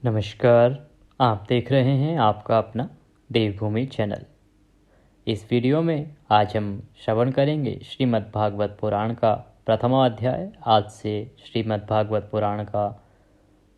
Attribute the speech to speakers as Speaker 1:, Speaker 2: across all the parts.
Speaker 1: नमस्कार। आप देख रहे हैं आपका अपना देवभूमि चैनल। इस वीडियो में आज हम श्रवण करेंगे श्रीमद् भागवत पुराण का प्रथम अध्याय। आज से श्रीमद् भागवत पुराण का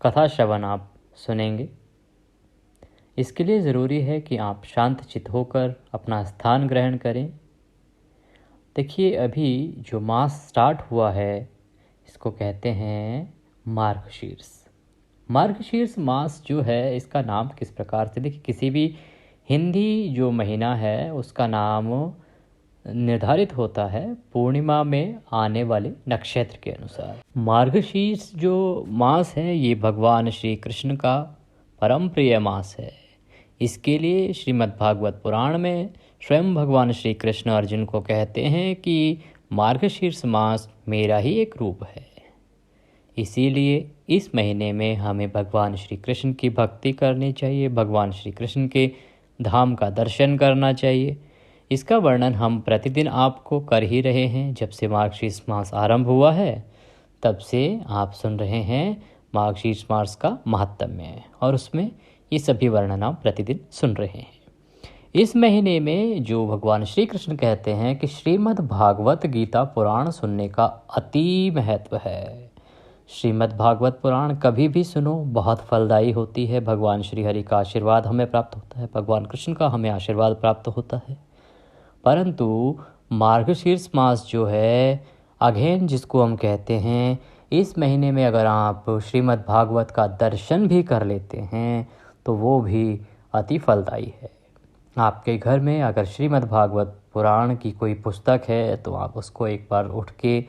Speaker 1: कथा श्रवण आप सुनेंगे। इसके लिए ज़रूरी है कि आप शांत चित्त होकर अपना स्थान ग्रहण करें। देखिए, अभी जो मास स्टार्ट हुआ है इसको कहते हैं मार्गशीर्ष। मार्गशीर्ष मास जो है, इसका नाम किस प्रकार से, देखिए किसी भी हिंदी जो महीना है उसका नाम निर्धारित होता है पूर्णिमा में आने वाले नक्षत्र के अनुसार। मार्गशीर्ष जो मास है ये भगवान श्री कृष्ण का परम प्रिय मास है। इसके लिए श्रीमद् भागवत पुराण में स्वयं भगवान श्री कृष्ण अर्जुन को कहते हैं कि मार्गशीर्ष मास मेरा ही एक रूप है। इसीलिए इस महीने में हमें भगवान श्री कृष्ण की भक्ति करनी चाहिए, भगवान श्री कृष्ण के धाम का दर्शन करना चाहिए। इसका वर्णन हम प्रतिदिन आपको कर ही रहे हैं। जब से मार्गशीर्ष मास आरंभ हुआ है तब से आप सुन रहे हैं मार्गशीर्ष मास का महात्म्य, और उसमें ये सभी वर्णन आप प्रतिदिन सुन रहे हैं। इस महीने में जो भगवान श्री कृष्ण कहते हैं कि श्रीमद् भागवत गीता पुराण सुनने का अति महत्व है। श्रीमद् भागवत पुराण कभी भी सुनो, बहुत फलदायी होती है। भगवान श्री हरि का आशीर्वाद हमें प्राप्त होता है, भगवान कृष्ण का हमें आशीर्वाद प्राप्त होता है। परंतु मार्गशीर्ष मास जो है, अघेन जिसको हम कहते हैं, इस महीने में अगर आप श्रीमद् भागवत का दर्शन भी कर लेते हैं तो वो भी अति फलदायी है। आपके घर में अगर श्रीमद् भागवत पुराण की कोई पुस्तक है तो आप उसको एक बार उठ के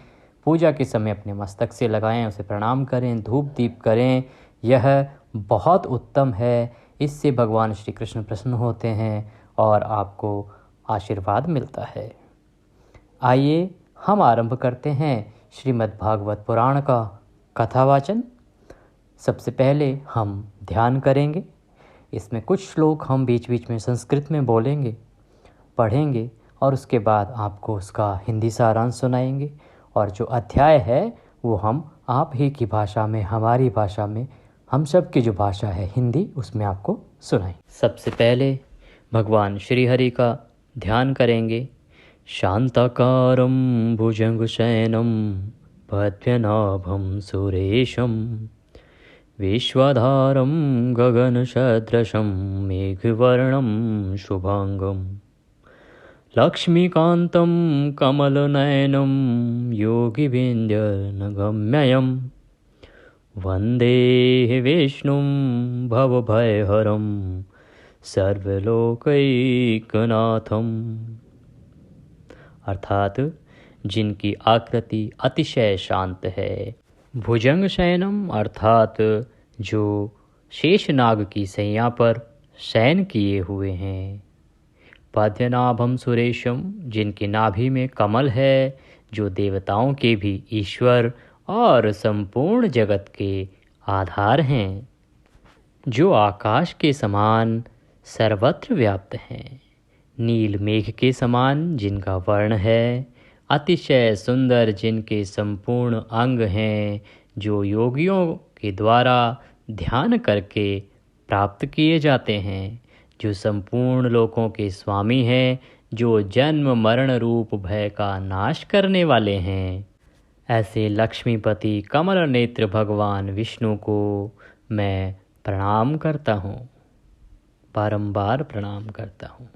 Speaker 1: पूजा के समय अपने मस्तक से लगाएं, उसे प्रणाम करें, धूप दीप करें। यह बहुत उत्तम है। इससे भगवान श्री कृष्ण प्रसन्न होते हैं और आपको आशीर्वाद मिलता है। आइए हम आरंभ करते हैं श्रीमद् भागवत पुराण का कथावाचन। सबसे पहले हम ध्यान करेंगे। इसमें कुछ श्लोक हम बीच बीच में संस्कृत में बोलेंगे, पढ़ेंगे, और उसके बाद आपको उसका हिंदी सारांश सुनाएंगे। और जो अध्याय है वो हम आप ही की भाषा में, हमारी भाषा में, हम सब की जो भाषा है हिंदी, उसमें आपको सुनाएं। सबसे पहले भगवान श्री हरि का ध्यान करेंगे। शांताकारं भुजंगशयनं पद्मनाभं सुरेशं विश्वाधारं गगनसदृशं मेघवर्णं शुभांगं लक्ष्मीकान्तं कमलनयनं योगिभिन्द्यनगम्यं वन्दे विष्णुं भवभयहरं सर्वलोकैकनाथम्। अर्थात जिनकी आकृति अतिशय शांत है। भुजंग शयनम अर्थात जो शेषनाग की सैया पर शयन किए हुए हैं। पद्मनाभम सुरेशम जिनकी नाभि में कमल है, जो देवताओं के भी ईश्वर और संपूर्ण जगत के आधार हैं, जो आकाश के समान सर्वत्र व्याप्त हैं। नील मेघ के समान जिनका वर्ण है, अतिशय सुंदर जिनके संपूर्ण अंग हैं, जो योगियों के द्वारा ध्यान करके प्राप्त किए जाते हैं, जो संपूर्ण लोकों के स्वामी हैं, जो जन्म मरण रूप भय का नाश करने वाले हैं। ऐसे लक्ष्मीपति कमल नेत्र भगवान विष्णु को मैं प्रणाम करता हूँ, बारंबार प्रणाम करता हूँ।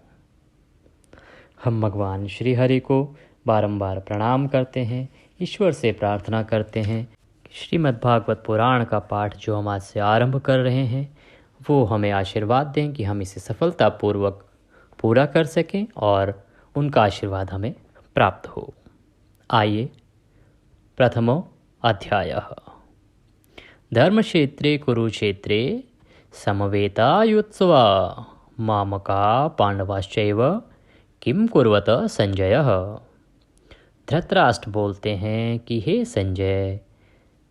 Speaker 1: हम भगवान श्री हरि को बारंबार प्रणाम करते हैं, ईश्वर से प्रार्थना करते हैं कि श्रीमद् भागवत पुराण का पाठ जो हम आज से आरंभ कर रहे हैं वो हमें आशीर्वाद दें कि हम इसे सफलतापूर्वक पूरा कर सकें और उनका आशीर्वाद हमें प्राप्त हो। आइए, प्रथमो अध्यायः। धर्मक्षेत्रे कुरुक्षेत्रे समवेतायुत्सवा मामका पांडवाश्चैव किम कुर्वत संजयः। धृतराष्ट्र बोलते हैं कि हे संजय,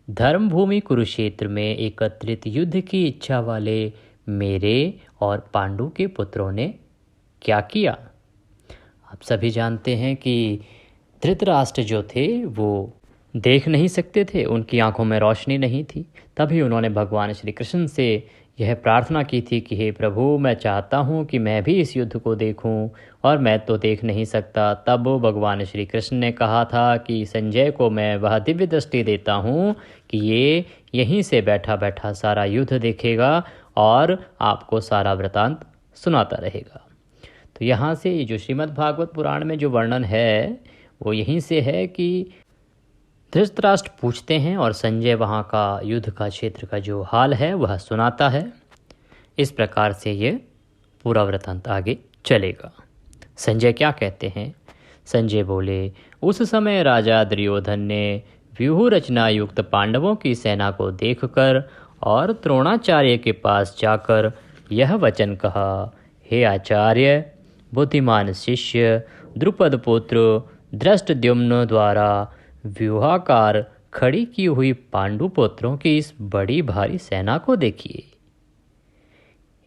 Speaker 1: धर्मभूमि कुरुक्षेत्र में एकत्रित युद्ध की इच्छा वाले मेरे और पांडु के पुत्रों ने क्या किया। आप सभी जानते हैं कि धृतराष्ट्र जो थे वो देख नहीं सकते थे, उनकी आंखों में रोशनी नहीं थी। तभी उन्होंने भगवान श्री कृष्ण से यह प्रार्थना की थी कि हे प्रभु, मैं चाहता हूँ कि मैं भी इस युद्ध को देखूँ और मैं तो देख नहीं सकता। तब भगवान श्री कृष्ण ने कहा था कि संजय को मैं वह दिव्य दृष्टि देता हूँ कि ये यहीं से बैठा बैठा सारा युद्ध देखेगा और आपको सारा वृतांत सुनाता रहेगा। तो यहाँ से जो श्रीमद् भागवत पुराण में जो वर्णन है वो यहीं से है कि धृतराष्ट्र पूछते हैं और संजय वहाँ का युद्ध का क्षेत्र का जो हाल है वह सुनाता है। इस प्रकार से ये पूरा वृत्तांत आगे चलेगा। संजय क्या कहते हैं? संजय बोले, उस समय राजा दुर्योधन ने व्यूह रचना युक्त पांडवों की सेना को देखकर और द्रोणाचार्य के पास जाकर यह वचन कहा, हे आचार्य, बुद्धिमान शिष्य द्रुपद पुत्र धृष्टद्युम्न द्वारा व्यूहाकार खड़ी की हुई पांडु पुत्रों की इस बड़ी भारी सेना को देखिए।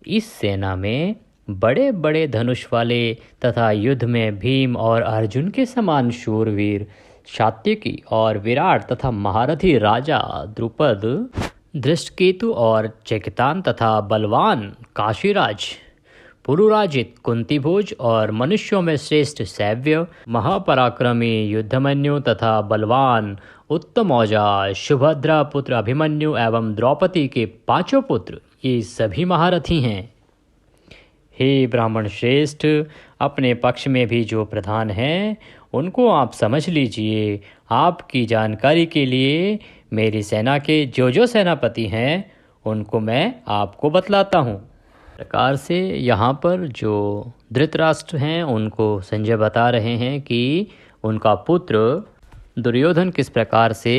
Speaker 1: इस सेना में बड़े बड़े धनुष वाले तथा युद्ध में भीम और अर्जुन के समान शूरवीर सात्यकी और विराट तथा महारथी राजा द्रुपद, धृष्टकेतु और चेकितान तथा बलवान काशीराज, पुरुराजित कुंतीभोज और मनुष्यों में श्रेष्ठ सैव्य, महापराक्रमी युद्धमन्यु तथा बलवान उत्तमौजा सुभद्रा पुत्र अभिमन्यु एवं द्रौपदी के पांचों पुत्र, ये सभी महारथी हैं। हे ब्राह्मण श्रेष्ठ, अपने पक्ष में भी जो प्रधान हैं उनको आप समझ लीजिए। आपकी जानकारी के लिए मेरी सेना के जो सेनापति हैं उनको मैं आपको बतलाता हूँ। प्रकार से यहाँ पर जो धृतराष्ट्र हैं उनको संजय बता रहे हैं कि उनका पुत्र दुर्योधन किस प्रकार से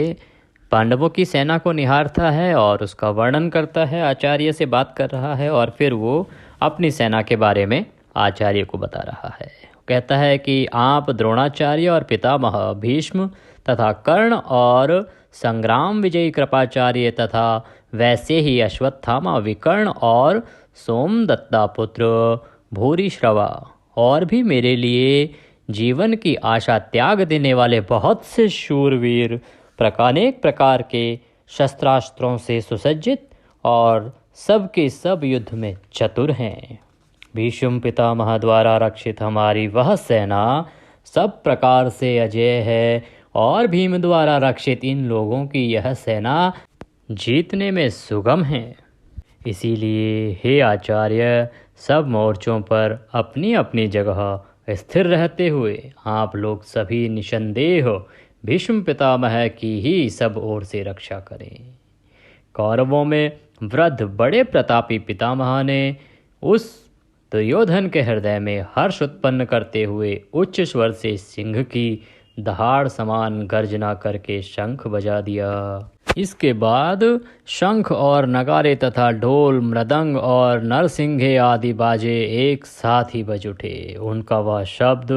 Speaker 1: पांडवों की सेना को निहारता है और उसका वर्णन करता है, आचार्य से बात कर रहा है और फिर वो अपनी सेना के बारे में आचार्य को बता रहा है। कहता है कि आप द्रोणाचार्य और पितामह भीष्म तथा कर्ण और संग्राम विजयी कृपाचार्य तथा वैसे ही अश्वत्थामा विकर्ण और सोमदत्ता पुत्र भूरिश्रवा और भी मेरे लिए जीवन की आशा त्याग देने वाले बहुत से शूरवीर अनेक प्रकार के शस्त्रास्त्रों से सुसज्जित और सब के सब युद्ध में चतुर हैं। भीष्म पितामह द्वारा रक्षित हमारी वह सेना सब प्रकार से अजेय है और भीम द्वारा रक्षित इन लोगों की यह सेना जीतने में सुगम है। इसीलिए हे आचार्य, सब मोर्चों पर अपनी अपनी जगह स्थिर रहते हुए आप लोग सभी निसंदेह भीष्म पितामह की ही सब ओर से रक्षा करें। कौरवों में वृद्ध बड़े प्रतापी पितामह ने उस दुर्योधन के हृदय में हर्ष उत्पन्न करते हुए उच्च स्वर से सिंह की दहाड़ समान गर्जना करके शंख बजा दिया। इसके बाद शंख और नगारे तथा ढोल, मृदंग और नरसिंघे आदि बाजे एक साथ ही बज उठे। उनका वह शब्द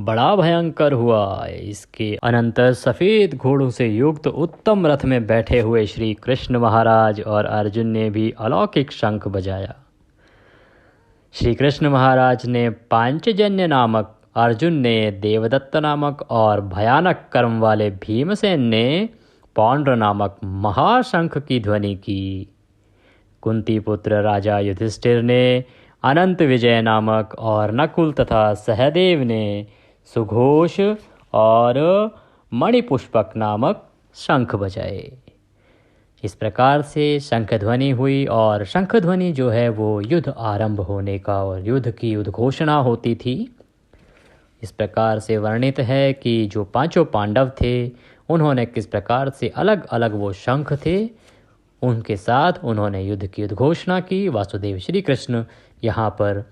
Speaker 1: बड़ा भयंकर हुआ। इसके अनंतर सफ़ेद घोड़ों से युक्त उत्तम रथ में बैठे हुए श्री कृष्ण महाराज और अर्जुन ने भी अलौकिक शंख बजाया। श्री कृष्ण महाराज ने पांचजन्य नामक, अर्जुन ने देवदत्त नामक और भयानक कर्म वाले भीमसेन ने पौंड्र नामक महाशंख की ध्वनि की। कुंती पुत्र राजा युधिष्ठिर ने अनंत विजय नामक और नकुल तथा सहदेव ने सुघोष और मणिपुष्पक नामक शंख बजाए। इस प्रकार से शंख ध्वनि हुई और शंख ध्वनि जो है वो युद्ध आरंभ होने का और युद्ध की उद्घोषणा होती थी। इस प्रकार से वर्णित है कि जो पांचों पांडव थे उन्होंने किस प्रकार से अलग अलग वो शंख थे, उनके साथ उन्होंने युद्ध की उद्घोषणा की। वासुदेव श्री कृष्ण यहाँ पर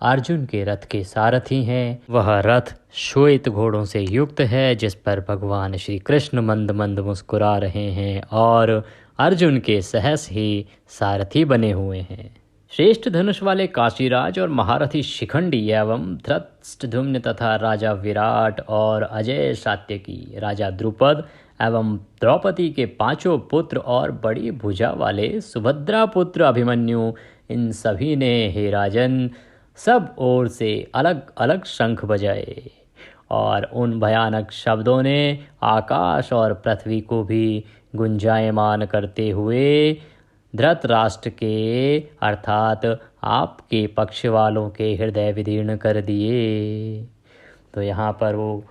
Speaker 1: अर्जुन के रथ के सारथी हैं। वह रथ श्वेत घोड़ों से युक्त है जिस पर भगवान श्री कृष्ण मंद मंद मुस्कुरा रहे हैं और अर्जुन के सहस ही सारथी बने हुए हैं। श्रेष्ठ धनुष वाले काशीराज और महारथी शिखंडी एवं धृष्टद्युम्न तथा राजा विराट और अजय सात्यकी, राजा द्रुपद एवं द्रौपदी के पांचों पुत्र और बड़ी भुजा वाले सुभद्रा पुत्र अभिमन्यु, इन सभी ने हे राजन सब ओर से अलग अलग शंख बजाए और उन भयानक शब्दों ने आकाश और पृथ्वी को भी गुंजायमान करते हुए धृतराष्ट्र के अर्थात आपके पक्ष वालों के हृदय विदीर्ण कर दिए। तो यहाँ पर वो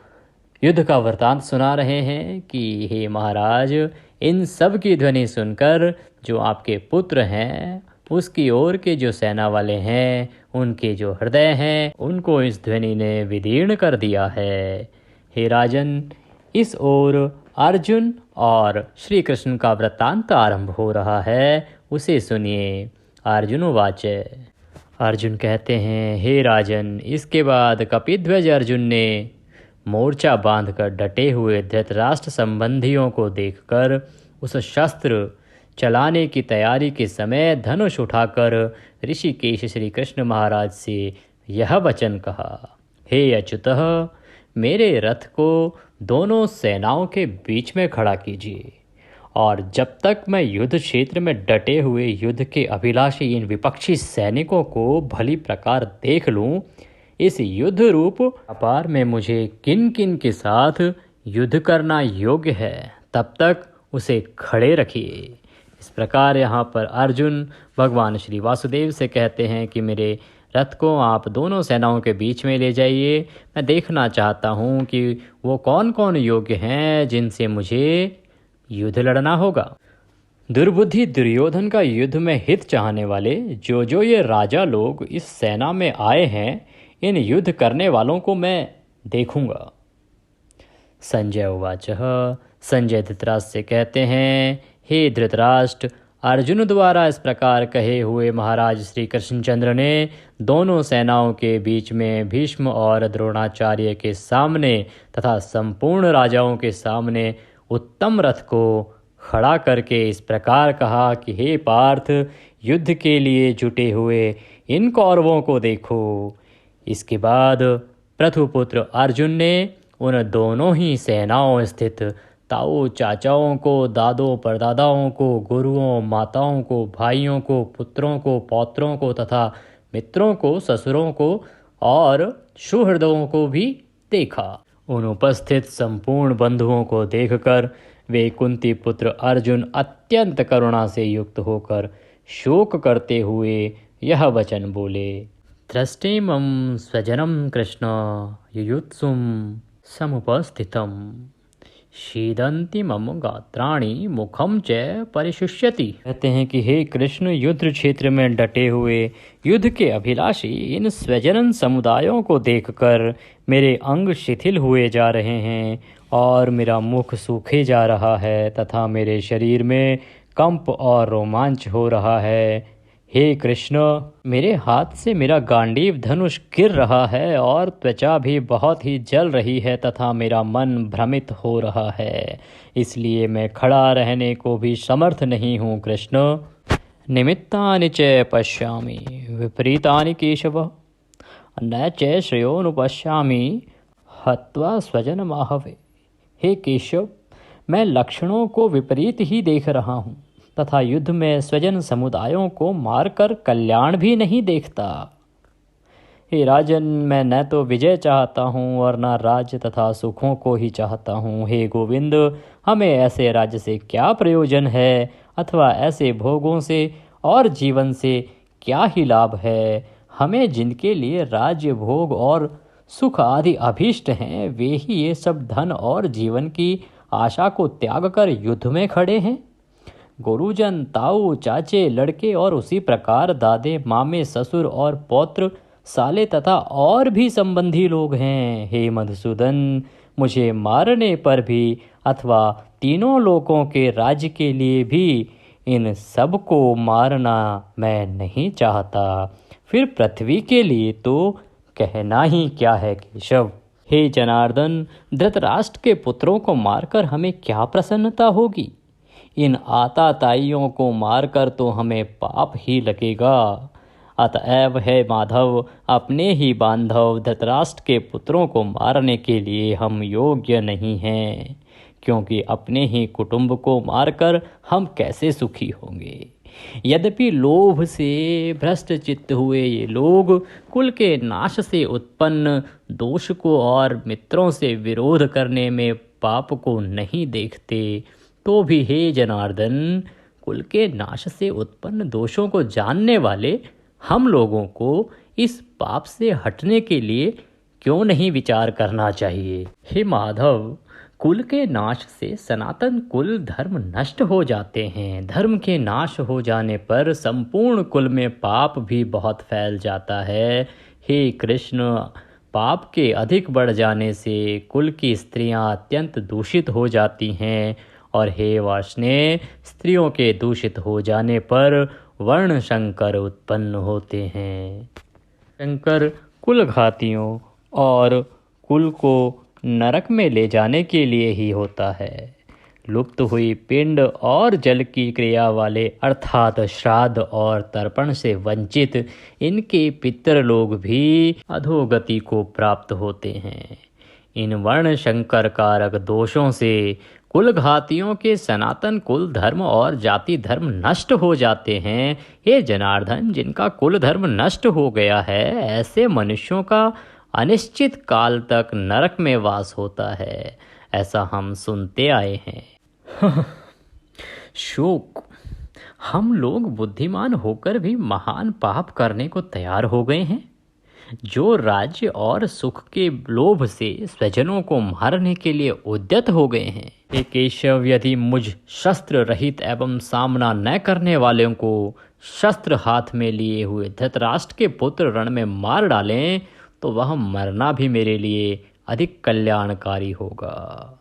Speaker 1: युद्ध का वृतांत सुना रहे हैं कि हे महाराज, इन सब की ध्वनि सुनकर जो आपके पुत्र हैं उसकी ओर के जो सेना वाले हैं उनके जो हृदय हैं उनको इस ध्वनि ने विदीर्ण कर दिया है। हे राजन, इस ओर अर्जुन और श्री कृष्ण का वृत्तांत आरंभ हो रहा है, उसे सुनिए। अर्जुन उवाच। अर्जुन कहते हैं, हे राजन, इसके बाद कपिध्वज अर्जुन ने मोर्चा बांधकर डटे हुए धृतराष्ट्र संबंधियों को देखकर उस शस्त्र चलाने की तैयारी के समय धनुष उठाकर ऋषिकेश श्री कृष्ण महाराज से यह वचन कहा, हे अच्युतः, मेरे रथ को दोनों सेनाओं के बीच में खड़ा कीजिए और जब तक मैं युद्ध क्षेत्र में डटे हुए युद्ध के अभिलाषी इन विपक्षी सैनिकों को भली प्रकार देख लूं, इस युद्ध रूप अपार में मुझे किन किन के साथ युद्ध करना योग्य है, तब तक उसे खड़े रखिए। इस प्रकार यहाँ पर अर्जुन भगवान श्री वासुदेव से कहते हैं कि मेरे रथ को आप दोनों सेनाओं के बीच में ले जाइए। मैं देखना चाहता हूँ कि वो कौन कौन योग्य हैं जिनसे मुझे युद्ध लड़ना होगा। दुर्बुद्धि दुर्योधन का युद्ध में हित चाहने वाले जो ये राजा लोग इस सेना में आए हैं, इन युद्ध करने वालों को मैं देखूंगा। संजय उवाच। संजय धृतराष्ट्र से कहते हैं, हे धृतराष्ट्र, अर्जुन द्वारा इस प्रकार कहे हुए महाराज श्री कृष्णचंद्र ने दोनों सेनाओं के बीच में भीष्म और द्रोणाचार्य के सामने तथा संपूर्ण राजाओं के सामने उत्तम रथ को खड़ा करके इस प्रकार कहा कि हे पार्थ, युद्ध के लिए जुटे हुए इन कौरवों को देखो। इसके बाद पृथुपुत्र अर्जुन ने उन दोनों ही सेनाओं स्थित ताऊ चाचाओं को, दादों परदादाओं को, गुरुओं माताओं को, भाइयों को, पुत्रों को, पौत्रों को तथा मित्रों को, ससुरों को और सुहृदों को भी देखा। उन उपस्थित संपूर्ण बंधुओं को देखकर वे कुंती पुत्र अर्जुन अत्यंत करुणा से युक्त होकर शोक करते हुए यह वचन बोले, दृष्टिमं स्वजनम कृष्ण युयुत्सुम समुपस्थितम शीदंति मम गात्राणि मुखम च परिशुष्यति। कहते हैं कि हे कृष्ण, युद्ध क्षेत्र में डटे हुए युद्ध के अभिलाषी इन स्वजनन समुदायों को देखकर मेरे अंग शिथिल हुए जा रहे हैं और मेरा मुख सूखे जा रहा है तथा मेरे शरीर में कंप और रोमांच हो रहा है। हे कृष्ण, मेरे हाथ से मेरा गांडीव धनुष गिर रहा है और त्वचा भी बहुत ही जल रही है तथा मेरा मन भ्रमित हो रहा है, इसलिए मैं खड़ा रहने को भी समर्थ नहीं हूँ। कृष्ण, निमित्तानि च पश्यामि विपरीतानि केशव, न च श्रेयोनुपश्यामि हत्वा स्वजनमाहवे। हे केशव, मैं लक्षणों को विपरीत ही देख रहा हूँ तथा युद्ध में स्वजन समुदायों को मारकर कल्याण भी नहीं देखता। हे राजन, मैं न तो विजय चाहता हूँ और न राज्य तथा सुखों को ही चाहता हूँ। हे गोविंद, हमें ऐसे राज्य से क्या प्रयोजन है अथवा ऐसे भोगों से और जीवन से क्या ही लाभ है। हमें जिनके लिए राज्य भोग और सुख आदि अभीष्ट हैं, वे ही ये सब धन और जीवन की आशा को त्याग कर युद्ध में खड़े हैं। गुरुजन, ताऊ, चाचे, लड़के और उसी प्रकार दादे, मामे, ससुर और पौत्र, साले तथा और भी संबंधी लोग हैं। हे मधुसूदन, मुझे मारने पर भी अथवा तीनों लोकों के राज्य के लिए भी इन सब को मारना मैं नहीं चाहता। फिर पृथ्वी के लिए तो कहना ही क्या है केशव। हे जनार्दन, धृतराष्ट्र के पुत्रों को मारकर हमें क्या प्रसन्नता होगी। इन आताताइयों को मारकर तो हमें पाप ही लगेगा। अतएव हे माधव, अपने ही बांधव धृतराष्ट्र के पुत्रों को मारने के लिए हम योग्य नहीं हैं, क्योंकि अपने ही कुटुंब को मारकर हम कैसे सुखी होंगे। यद्यपि लोभ से भ्रष्ट चित्त हुए ये लोग कुल के नाश से उत्पन्न दोष को और मित्रों से विरोध करने में पाप को नहीं देखते, तो भी हे जनार्दन, कुल के नाश से उत्पन्न दोषों को जानने वाले हम लोगों को इस पाप से हटने के लिए क्यों नहीं विचार करना चाहिए। हे माधव, कुल के नाश से सनातन कुल धर्म नष्ट हो जाते हैं। धर्म के नाश हो जाने पर संपूर्ण कुल में पाप भी बहुत फैल जाता है। हे कृष्ण, पाप के अधिक बढ़ जाने से कुल की स्त्रियां अत्यंत दूषित हो जाती हैं, और हे वार्ष्णेय, स्त्रियों के दूषित हो जाने पर वर्ण शंकर उत्पन्न होते हैं। शंकर कुलघातियों और कुल को नरक में ले जाने के लिए ही होता है। लुप्त हुई पिंड और जल की क्रिया वाले अर्थात श्राद्ध और तर्पण से वंचित इनके पितर लोग भी अधोगति को प्राप्त होते हैं। इन वर्ण शंकर कारक दोषों से कुलघातियों के सनातन कुल धर्म और जाति धर्म नष्ट हो जाते हैं। हे जनार्दन, जिनका कुल धर्म नष्ट हो गया है, ऐसे मनुष्यों का अनिश्चित काल तक नरक में वास होता है, ऐसा हम सुनते आए हैं। शोक, हम लोग बुद्धिमान होकर भी महान पाप करने को तैयार हो गए हैं। जो राज्य और सुख के लोभ से स्वजनों को मारने के लिए उद्यत हो गए हैं। हे केशव, यदि मुझ शस्त्र रहित एवं सामना न करने वालों को शस्त्र हाथ में लिए हुए धृतराष्ट्र के पुत्र रण में मार डालें, तो वह मरना भी मेरे लिए अधिक कल्याणकारी होगा।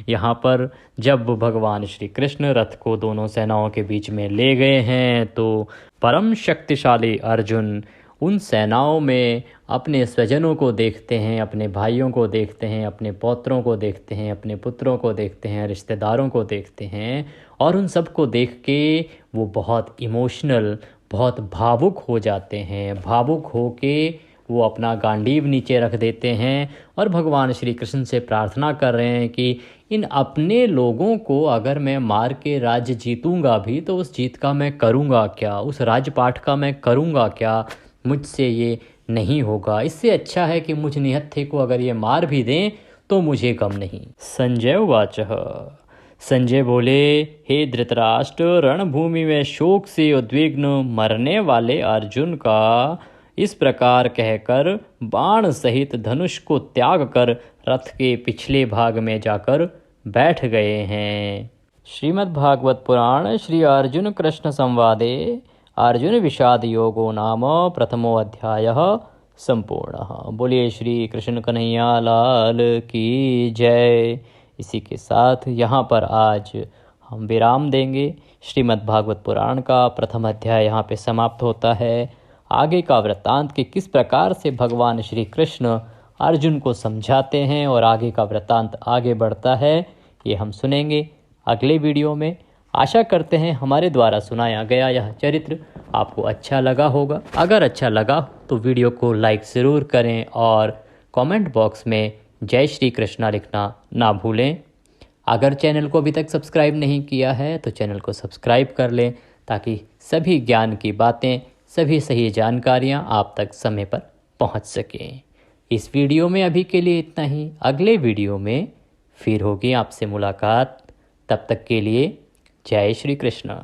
Speaker 1: यहाँ पर जब भगवान श्री कृष्ण रथ को दोनों सेनाओं के बीच में ले गए हैं, तो परम शक्तिशाली अर्जुन उन सेनाओं में अपने स्वजनों को देखते हैं, अपने भाइयों को देखते हैं, अपने पौत्रों को देखते हैं, अपने पुत्रों को देखते हैं, रिश्तेदारों को देखते हैं, और उन सब को देख के वो बहुत इमोशनल, बहुत भावुक हो जाते हैं। भावुक हो के वो अपना गांडीव नीचे रख देते हैं और भगवान श्री कृष्ण से प्रार्थना कर रहे हैं कि इन अपने लोगों को अगर मैं मार के राज्य जीतूंगा भी, तो उस जीत का मैं करूंगा क्या, उस राजपाट का मैं करूंगा क्या, मुझसे ये नहीं होगा। इससे अच्छा है कि मुझ निहत्थे को अगर ये मार भी दें तो मुझे गम नहीं। संजय वाचः, संजय बोले, हे धृतराष्ट्र, रणभूमि में शोक से उद्विग्न मरने वाले अर्जुन का इस प्रकार कहकर बाण सहित धनुष को त्याग कर रथ के पिछले भाग में जाकर बैठ गए हैं। श्रीमद् भागवत पुराण श्री अर्जुन कृष्ण संवादे अर्जुन विषाद योगो नाम प्रथमो अध्यायः संपूर्णः। बोलिए श्री कृष्ण कन्हैया लाल की जय। इसी के साथ यहाँ पर आज हम विराम देंगे। श्रीमद् भागवत पुराण का प्रथम अध्याय यहाँ पे समाप्त होता है। आगे का वृत्तांत कि किस प्रकार से भगवान श्री कृष्ण अर्जुन को समझाते हैं और आगे का वृत्तांत आगे बढ़ता है, ये हम सुनेंगे अगले वीडियो में। आशा करते हैं हमारे द्वारा सुनाया गया यह चरित्र आपको अच्छा लगा होगा। अगर अच्छा लगा तो वीडियो को लाइक ज़रूर करें और कमेंट बॉक्स में जय श्री कृष्णा लिखना ना भूलें। अगर चैनल को अभी तक सब्सक्राइब नहीं किया है तो चैनल को सब्सक्राइब कर लें, ताकि सभी ज्ञान की बातें, सभी सही जानकारियाँ आप तक समय पर पहुँच सकें। इस वीडियो में अभी के लिए इतना ही। अगले वीडियो में फिर होगी आपसे मुलाकात। तब तक के लिए जय श्री कृष्ण।